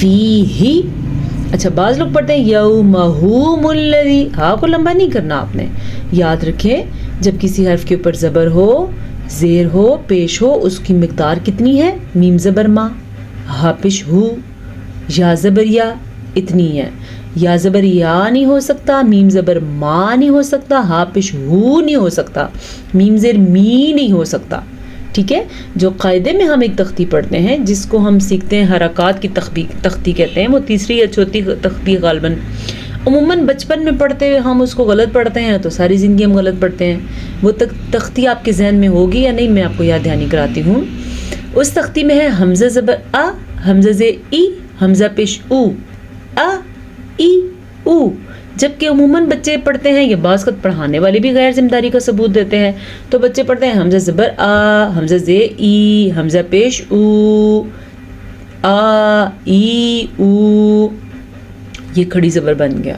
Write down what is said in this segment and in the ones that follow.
فیہ. اچھا بعض لوگ پڑھتے ہیں یومہم الذی، ہاں کو لمبا نہیں کرنا آپ نے. یاد رکھیں جب کسی حرف کے اوپر زبر ہو، زیر ہو، پیش ہو، اس کی مقدار کتنی ہے؟ میم زبر ما، ہا پیش ہو، یا زبر یا، اتنی ہے. یا زبر یا نہیں ہو سکتا، میم زبر ما نہیں ہو سکتا، ہا پیش ہو نہیں ہو سکتا، میم زیر می نہیں ہو سکتا. ٹھیک ہے. جو قاعدے میں ہم ایک تختی پڑھتے ہیں جس کو ہم سیکھتے ہیں حرکات کی تختی کہتے ہیں، وہ تیسری یا چوتھی تختی غالباً. عموماً بچپن میں پڑھتے ہوئے ہم اس کو غلط پڑھتے ہیں تو ساری زندگی ہم غلط پڑھتے ہیں. وہ تختی آپ کے ذہن میں ہوگی یا نہیں، میں آپ کو یاد دہانی کراتی ہوں. اس تختی میں ہے حمزہ زبر آ، حمزہ زیر ای، حمزہ پیش او، آ ای او. جبکہ عموماً بچے پڑھتے ہیں، یا بعض وقت پڑھانے والے بھی غیر ذمہ داری کا ثبوت دیتے ہیں، تو بچے پڑھتے ہیں حمزہ زبر آ، حمزہ زیر ای، حمزہ پیش او، آ ای او. یہ کھڑی زبر بن گیا،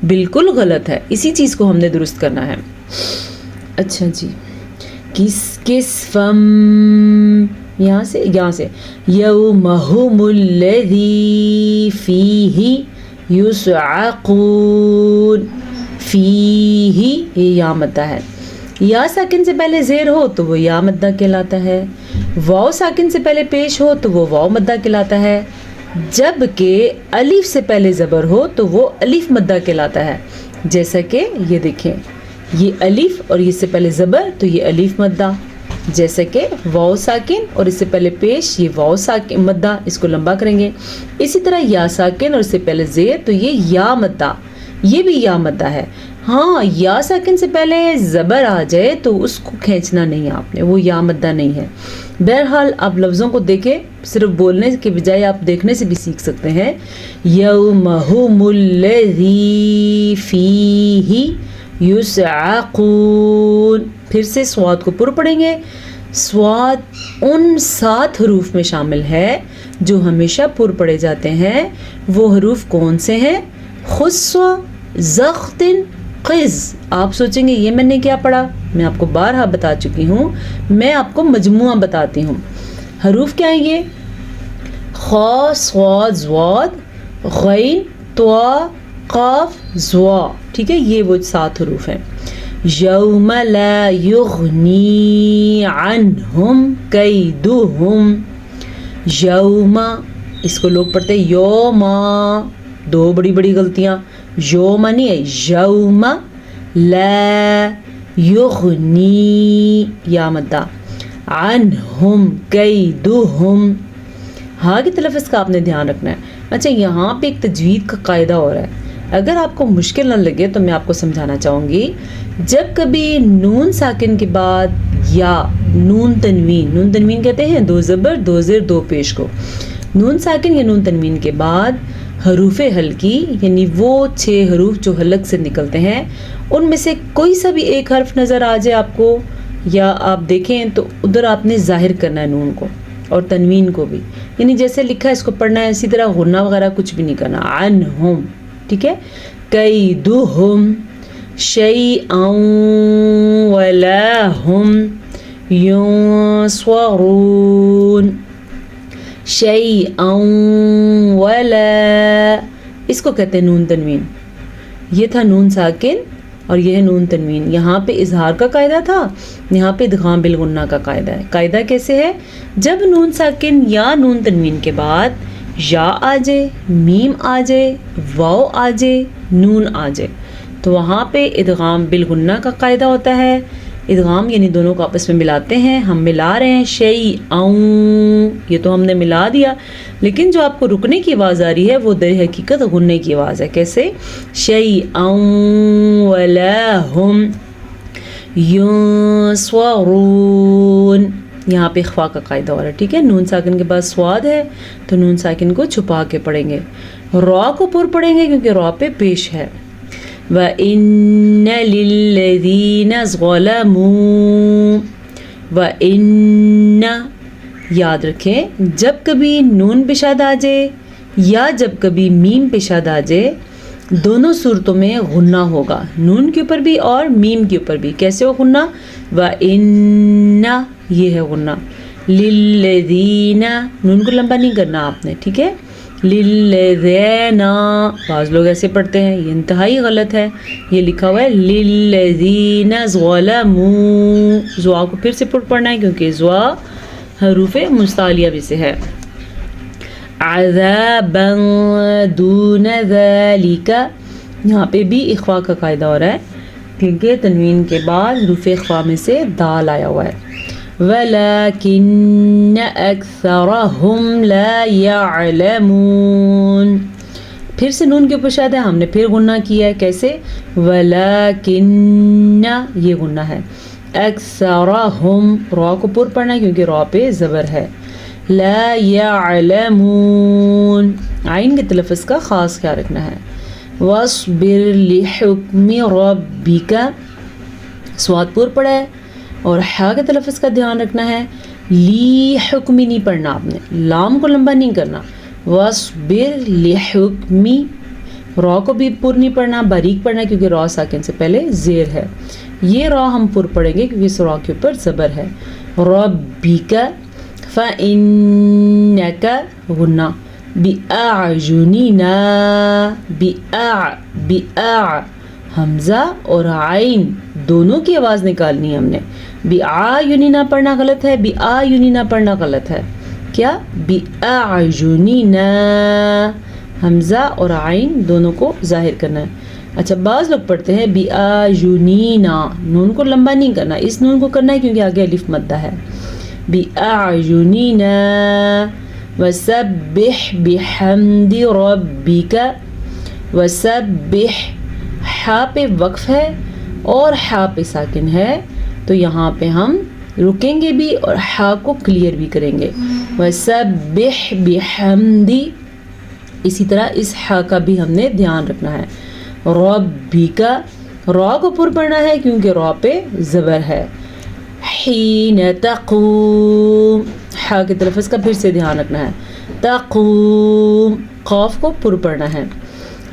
بالکل غلط ہے. اسی چیز کو ہم نے درست کرنا ہے. اچھا جی، کس کس فم، یہاں سے یومہم الذی فیہ یصعقون. فیہ یہ یا مدہ ہے. یا ساکن سے پہلے زیر ہو تو وہ یا مدہ کہلاتا ہے. واو ساکن سے پہلے پیش ہو تو وہ واو مدہ کہلاتا ہے. جبکہ الف سے پہلے زبر ہو تو وہ الف مدہ کہلاتا ہے. جیسا کہ یہ دیکھیں، یہ الف اور اس سے پہلے زبر تو یہ الف مدہ. جیسا کہ واو ساکن اور اس سے پہلے پیش، یہ واو ساکن مدہ، اس کو لمبا کریں گے. اسی طرح یا ساکن اور اس سے پہلے زیر تو یہ یا مدہ، یہ بھی یا مدہ ہے. ہاں یا ساکن سے پہلے زبر آ جائے تو اس کو کھینچنا نہیں آپ نے، وہ یا مدہ نہیں ہے. بہرحال آپ لفظوں کو دیکھیں، صرف بولنے کے بجائے آپ دیکھنے سے بھی سیکھ سکتے ہیں. یومہم الذی فیہ یصعقون. پھر سے سواد کو پر پڑھیں گے. سواد ان 7 حروف میں شامل ہے جو ہمیشہ پر پڑھے جاتے ہیں. وہ حروف کون سے ہیں؟ خص، زخت، قز. آپ سوچیں گے یہ میں نے کیا پڑھا؟ میں آپ کو بارہا بتا چکی ہوں. میں آپ کو مجموعہ بتاتی ہوں. حروف کیا ہیں یہ؟ خا، صاد، ضاد، غین، طا، قاف، ظا. ٹھیک ہے، یہ وہ 7 حروف ہیں. یوم لا یغنی عنہم کیدہم. یوم، اس کو لوگ پڑھتے ہیں یوما، 2 بڑی بڑی غلطیاں. یوم نہیں ہے، یوم لا یغنی یا مدہ، عنہم کیدہم. ہاں کی تلفظ کا آپ نے دھیان رکھنا ہے. اچھا یہاں پہ ایک تجوید کا قاعدہ اور ہے، اگر آپ کو مشکل نہ لگے تو میں آپ کو سمجھانا چاہوں گی. جب کبھی نون ساکن کے بعد یا نون تنوین کہتے ہیں 2 زبر 2 زیر 2 پیش کو. نون ساکن یا نون تنوین کے بعد حروف حلقی، یعنی وہ 6 حروف جو حلق سے نکلتے ہیں، ان میں سے کوئی سا بھی ایک حرف نظر آ جائے آپ کو، یا آپ دیکھیں تو ادھر آپ نے ظاہر کرنا ہے نون کو اور تنوین کو بھی. یعنی جیسے لکھا ہے اس کو پڑھنا ہے، اسی طرح غنہ وغیرہ کچھ بھی نہیں کرنا. عنہم، ٹھیک ہے. کیدہم شیئا ولا ہم ینصرون. شیئا ولا، اس کو کہتے ہیں نون تنوین. یہ تھا نون ساکن اور یہ ہے نون تنوین. یہاں پہ اظہار کا قاعدہ تھا، یہاں پہ ادغام بالغنہ کا قاعدہ ہے. قاعدہ کیسے ہے؟ جب نون ساکن یا نون تنوین کے بعد یا آ جائے، میم آ جائے، واو آ جائے، نون آ جائے، تو وہاں پہ ادغام بالغنہ کا قاعدہ ہوتا ہے. ادغام یعنی دونوں کو آپس میں ملاتے ہیں. ہم ملا رہے ہیں شیئا، یہ تو ہم نے ملا دیا، لیکن جو آپ کو رکنے کی آواز آ رہی ہے وہ در حقیقت غننے کی آواز ہے. کیسے؟ شیئا ولا ہم ینصرون. یہاں پہ اخفاء کا قاعدہ ہو رہا ہے. ٹھیک ہے، نون ساکن کے بعد سواد ہے تو نون ساکن کو چھپا کے پڑھیں گے. را کو پر پڑھیں گے کیونکہ را پہ پیش ہے. وَإِنَّ لِلَّذِينَ ظَلَمُوا. وَإِنَّ، یاد رکھیں جب کبھی نون پیشاد آ جائے یا جب کبھی میم پیشاد آ جائے، دونوں صورتوں میں غنہ ہوگا، نون کے اوپر بھی اور میم کے اوپر بھی. کیسے ہو غنہ؟ وَإِنَّ، یہ ہے غنہ. لِلَّذِينَ، نون کو لمبا نہیں کرنا آپ نے. ٹھیک ہے، للذین، بعض لوگ ایسے پڑھتے ہیں، یہ انتہائی غلط ہے، یہ لکھا ہوا ہے للذین ظلموا، زوا کو پھر سے پڑھنا ہے کیونکہ زوا حروف مستعلیہ بھی سے ہے۔ عذابا دون ذالک، یہاں پہ بھی اخفاء کا قاعدہ ہو رہا ہے کیونکہ تنوین کے بعد حروف اخفاء میں سے دال آیا ہوا ہے۔ وَلَكِنَّ أَكْثَرَهُمْ لَا يَعْلَمُونَ، پھر سے نون کے اوپر شاد ہے، ہم نے پھر غنہ کیا ہے، کیسے؟ وَلَكِنَّ، یہ غنہ ہے، أَكْثَرَهُمْ، را کو پر پڑھنا ہے کیونکہ را پہ زبر ہے، لا يعلمون، عین کے تلفظ کا خاص خیال رکھنا ہے۔ وَاصْبِرْ لِحُكْمِ رَبِّكَ، سواد پر پڑھا ہے اور حا کے تلفظ کا دھیان رکھنا ہے، لی حکمی نہیں پڑھنا، آپ نے لام کو لمبا نہیں کرنا، وَاصْبِرْ لِحُكْمِ، را کو بھی پر نہیں پڑھنا، باریک پڑھنا کیونکہ را ساکن سے پہلے زیر ہے، یہ را ہم پر پڑھیں گے کیونکہ اس را کے اوپر زبر ہے۔ رَبِّكَ فَإِنَّكَ، غنہ، بِأَعْيُنِنَا، حمزہ اور عین دونوں کی آواز نکالنی ہے ہم نے، بِأَعْيُنِنَا پڑھنا غلط ہے، بِأَعْيُنِنَا پڑھنا غلط ہے، کیا؟ بِأَعْيُنِنَا، حمزہ اور عین دونوں کو ظاہر کرنا ہے۔ اچھا بعض لوگ پڑھتے ہیں بِأَعْيُنِنَا، نون کو لمبا نہیں کرنا، اس نون کو کرنا ہے کیونکہ آگے الف مدہ ہے، بِأَعْيُنِنَا، وَسَبِّحْ بِحَمْدِ رَبِّكَ، وَسَبِّحْ، حا پہ وقف ہے اور حا پہ ساکن ہے تو یہاں پہ ہم رکیں گے بھی اور حا کو کلیئر بھی کریں گے، وَسَبِّحْ بِحَمْدِ، اسی طرح اس حا کا بھی ہم نے دھیان رکھنا ہے۔ رَبِّكَ، را کو پر پڑھنا ہے کیونکہ را پہ زبر ہے، حین تقوم، حا کے تلفظ کا پھر سے دھیان رکھنا ہے، تقوم، قاف کو پر پڑھنا ہے،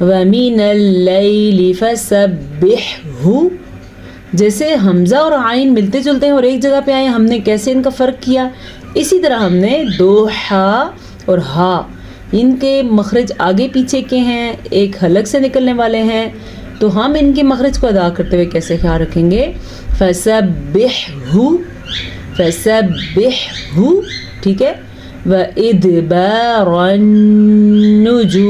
وَمِنَ اللَّيْلِ فَسَبِّحْهُ، جیسے حمزہ اور عین ملتے جلتے ہیں اور ایک جگہ پہ آئے، ہم نے کیسے ان کا فرق کیا، اسی طرح ہم نے دو حا اور ہا، ان کے مخرج آگے پیچھے کے ہیں، ایک حلق سے نکلنے والے ہیں، تو ہم ان کے مخرج کو ادا کرتے ہوئے کیسے خیال رکھیں گے، فَسَبِّحْهُ، ٹھیک ہے، وَإِدْبَارَ النُّجُومِ،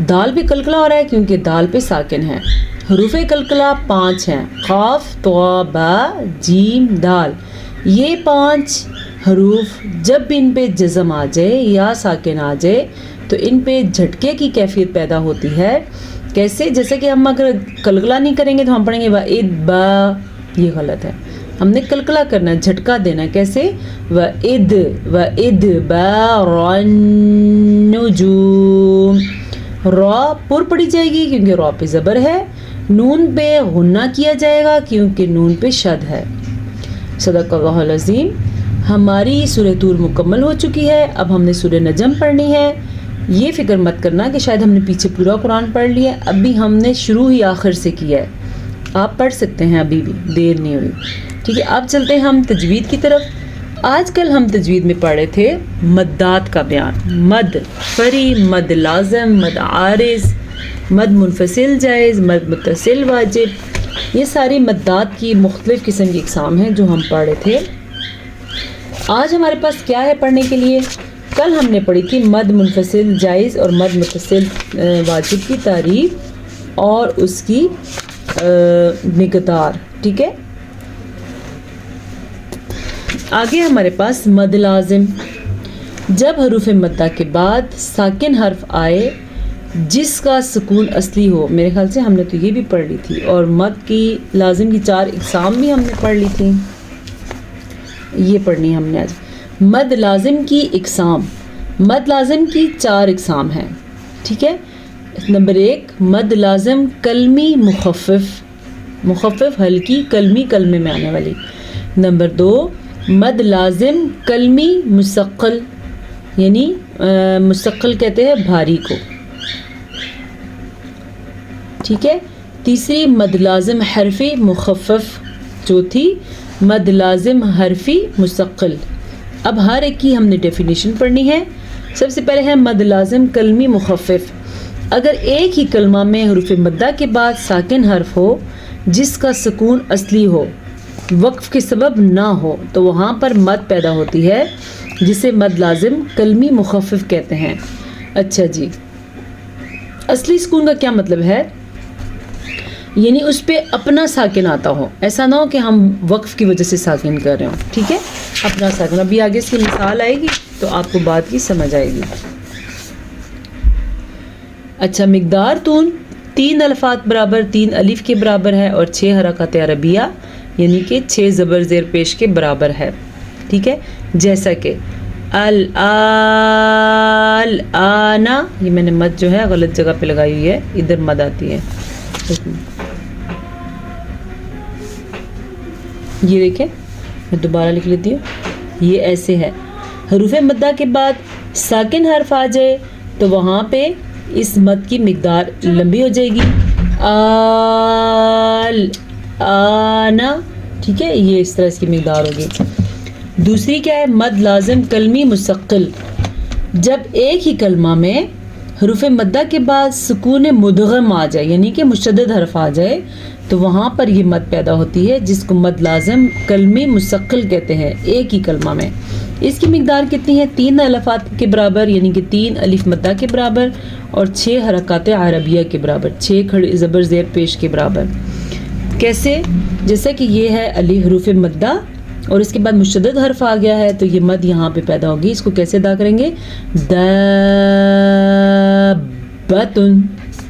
دال پہ کلکلا ہو رہا ہے کیونکہ دال پہ ساکن ہے، حروف کلکلا 5 ہیں، قاف، طا، با، جیم، دال، یہ 5 حروف جب بھی ان پہ جزم آ جائے یا ساکن آ جائے تو ان پہ جھٹکے کی کیفیت پیدا ہوتی ہے، کیسے؟ جیسے کہ ہم اگر کلکلا نہیں کریں گے تو ہم پڑھیں گے وَإِدْ با، یہ غلط ہے، ہم نے کلکلا کرنا ہے، جھٹکا دینا ہے، کیسے؟ وَإِدْبَارَ النُّجُومِ، را پر پڑی جائے گی کیونکہ را پہ زبر ہے، نون پہ غنہ کیا جائے گا کیونکہ نون پہ شد ہے۔ صدق اللہ العظیم۔ ہماری سورہ طور مکمل ہو چکی ہے، اب ہم نے سورہ نجم پڑھنی ہے، یہ فکر مت کرنا کہ شاید ہم نے پیچھے پورا قرآن پڑھ لیا، ابھی ہم نے شروع ہی آخر سے کیا ہے، آپ پڑھ سکتے ہیں، ابھی بھی دیر نہیں ہوئی، ٹھیک ہے۔ اب چلتے ہیں ہم تجوید کی طرف۔ آج کل ہم تجوید میں پڑھے تھے مدات کا بیان، مد فری، مد لازم، مد عارض، مد منفصل جائز، مد متصل واجب، یہ ساری مدات کی مختلف قسم کی اقسام ہیں جو ہم پڑھے تھے۔ آج ہمارے پاس کیا ہے پڑھنے کے لیے؟ کل ہم نے پڑھی تھی مد منفصل جائز اور مد متصل واجب کی تعریف اور اس کی مقدار، ٹھیک ہے۔ آگے ہمارے پاس مد لازم، جب حروف مدہ کے بعد ساکن حرف آئے جس کا سکون اصلی ہو، میرے خیال سے ہم نے تو یہ بھی پڑھ لی تھی، اور مد کی لازم کی 4 اقسام بھی ہم نے پڑھ لی تھی، یہ پڑھنی ہم نے آج۔ مد لازم کی اقسام، مد لازم کی 4 اقسام ہیں، ٹھیک ہے۔ نمبر 1 مد لازم کلمی مخفف، مخفف ہلکی کلمی کلمے میں آنے والی۔ نمبر 2 مد لازم کلمی مستقل، یعنی مستقل کہتے ہیں بھاری کو، ٹھیک ہے۔ تیسری مد لازم حرفی مخفف، چوتھی مد لازم حرفی مستقل، اب ہر ایک کی ہم نے ڈیفینیشن پڑھنی ہے. سب سے پہلے ہے مد لازم کلمی مخفف. اگر ایک ہی کلمہ میں حروف مدہ کے بعد ساکن حرف ہو جس کا سکون اصلی ہو، وقف کے سبب نہ ہو، تو وہاں پر مد پیدا ہوتی ہے جسے مد لازم کلمی مخفف کہتے ہیں. اچھا جی، اصلی سکون کا کیا مطلب ہے؟ یعنی اس پہ اپنا ساکن آتا ہو، ایسا نہ ہو کہ ہم وقف کی وجہ سے ساکن کر رہے ہوں. ٹھیک ہے، اپنا ساکن. ابھی آگے اس کی مثال آئے گی تو آپ کو بات کی سمجھ آئے گی. اچھا، مقدار تون 3 الفات برابر 3 الف کے برابر ہے اور 6 حرکات عربیہ یعنی کہ 6 زبر زیر پیش کے برابر ہے. ٹھیک ہے، جیسا کہ آنا، یہ میں نے مد جو ہے غلط جگہ پہ لگائی ہوئی ہے، ادھر مد آتی ہے. یہ دیکھیں، میں دوبارہ لکھ لیتی ہوں. یہ ایسے ہے، حروف مدہ کے بعد ساکن حرف آ جائے تو وہاں پہ اس مد کی مقدار لمبی ہو جائے گی. آنا، ٹھیک ہے، یہ اس طرح اس کی مقدار ہوگی. دوسری کیا ہے؟ مد لازم کلمی مستقل. جب ایک ہی کلمہ میں حروف مدہ کے بعد سکون مدغم آ جائے یعنی کہ مشدد حرف آ جائے تو وہاں پر یہ مد پیدا ہوتی ہے جس کو مد لازم کلمی مستقل کہتے ہیں. ایک ہی کلمہ میں اس کی مقدار کتنی ہے؟ 3 الفات کے برابر یعنی کہ 3 الف مدہ کے برابر اور 6 حرکات عربیہ کے برابر، 6 کھڑے زبر زیر پیش کے برابر. کیسے؟ جیسا کہ یہ ہے الف حروف مدہ اور اس کے بعد مشدد حرف آ گیا ہے تو یہ مد یہاں پہ پیدا ہوگی. اس کو کیسے ادا کریں گے؟ دابتن.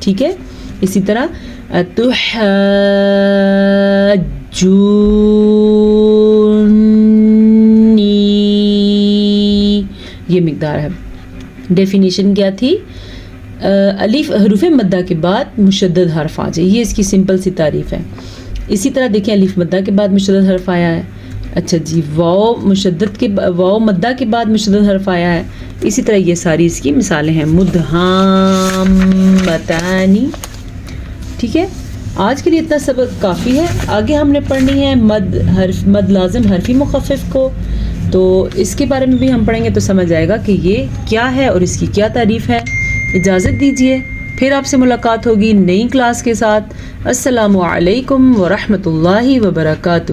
ٹھیک ہے، اسی طرح تحجونی، یہ مقدار ہے. ڈیفینیشن کیا تھی؟ الف حروف مدہ کے بعد مشدد حرف آ جائے، یہ اس کی سمپل سی تعریف ہے. اسی طرح دیکھیں الف مدہ کے بعد مشدد حرف آیا ہے. اچھا جی، واو مدہ کے بعد مشدد حرف آیا ہے. اسی طرح یہ ساری اس کی مثالیں ہیں. مدھامتانی. ٹھیک ہے، آج کے لیے اتنا سبق کافی ہے. آگے ہم نے پڑھنی ہے مد لازم حرفی مخفف کو، تو اس کے بارے میں بھی ہم پڑھیں گے تو سمجھ آئے گا کہ یہ کیا ہے اور اس کی کیا تعریف ہے. اجازت دیجیے، پھر آپ سے ملاقات ہوگی نئی کلاس کے ساتھ. السلام علیکم ورحمۃ اللہ وبرکاتہ.